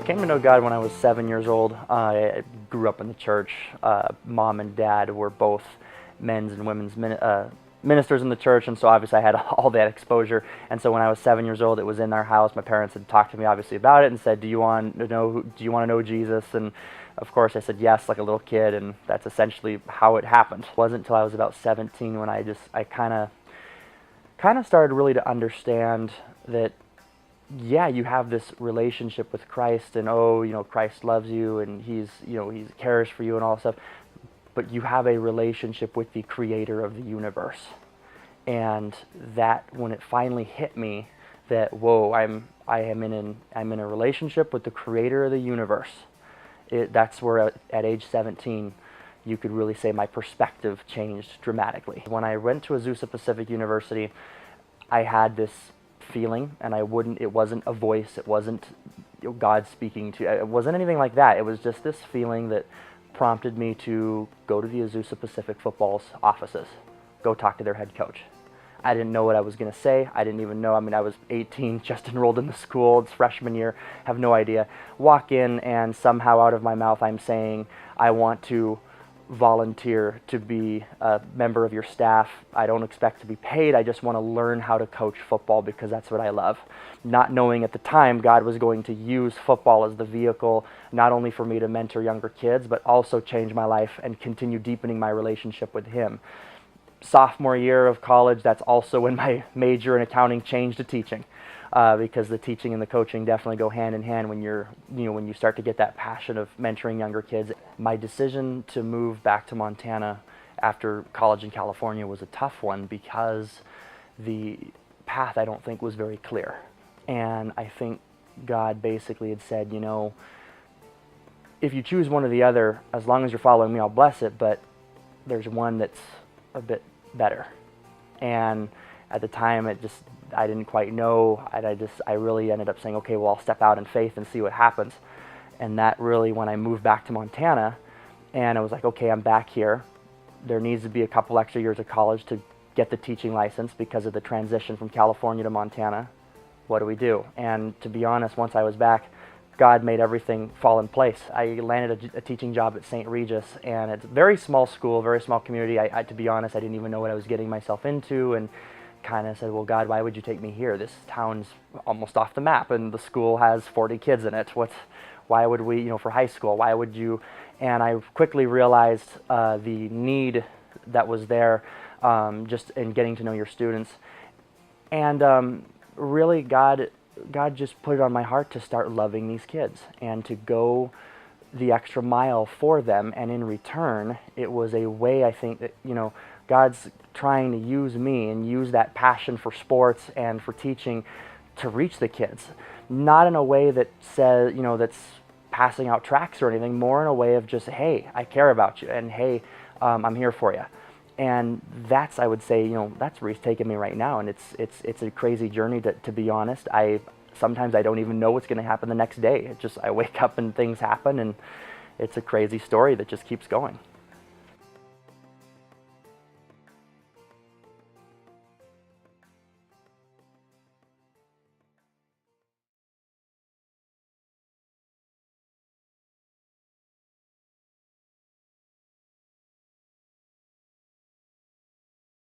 Came to know God when I was 7 years old. I grew up in the church. Mom and dad were both men's and women's ministers in the church, and so obviously I had all that exposure. And so when I was 7 years old, it was in our house. My parents had talked to me obviously about it and said, "Do you want to know Jesus?" And of course I said yes, like a little kid, and that's essentially how it happened. It wasn't until I was about 17 when I kind of started really to understand that, yeah, you have this relationship with Christ, and Christ loves you, and he cares for you and all that stuff, but you have a relationship with the creator of the universe. And that, when it finally hit me that, whoa, I'm in a relationship with the creator of the universe, that's where at age 17 you could really say my perspective changed dramatically. When I went to Azusa Pacific University, I had this feeling, and it wasn't a voice, it wasn't God speaking to, it wasn't anything like that. It was just this feeling that prompted me to go to the Azusa Pacific football's offices, go talk to their head coach. I didn't know what I was going to say. I didn't even know. I mean, I was 18, just enrolled in the school. It's freshman year, have no idea. Walk in, and somehow out of my mouth I'm saying, I want to volunteer to be a member of your staff. I don't expect to be paid. I just want to learn how to coach football because that's what I love. Not knowing at the time God was going to use football as the vehicle, not only for me to mentor younger kids, but also change my life and continue deepening my relationship with Him. Sophomore year of college, that's also when my major in accounting changed to teaching, because the teaching and the coaching definitely go hand in hand when when you start to get that passion of mentoring younger kids. My decision to move back to Montana after college in California was a tough one because the path, I don't think, was very clear. And I think God basically had said, if you choose one or the other, as long as you're following me, I'll bless it, but there's one that's a bit better. And at the time, I didn't quite know. I really ended up saying, okay, well, I'll step out in faith and see what happens. And that really, when I moved back to Montana, and I was like, okay, I'm back here. There needs to be a couple extra years of college to get the teaching license because of the transition from California to Montana. What do we do? And to be honest, once I was back, God made everything fall in place. I landed a teaching job at St. Regis, and it's a very small school, very small community. To be honest, I didn't even know what I was getting myself into, and kind of said, well, God, why would you take me here? This town's almost off the map, and the school has 40 kids in it. Why would we, for high school, why would you? And I quickly realized the need that was there just in getting to know your students. And really, God just put it on my heart to start loving these kids and to go the extra mile for them. And in return, it was a way, I think, that, God's trying to use me and use that passion for sports and for teaching to reach the kids. Not in a way that says, that's passing out tracts or anything, more in a way of just, hey, I care about you, and hey, I'm here for you. And that's, I would say, that's where He's taking me right now. And it's a crazy journey, to be honest. Sometimes I don't even know what's going to happen the next day. I wake up and things happen, and it's a crazy story that just keeps going.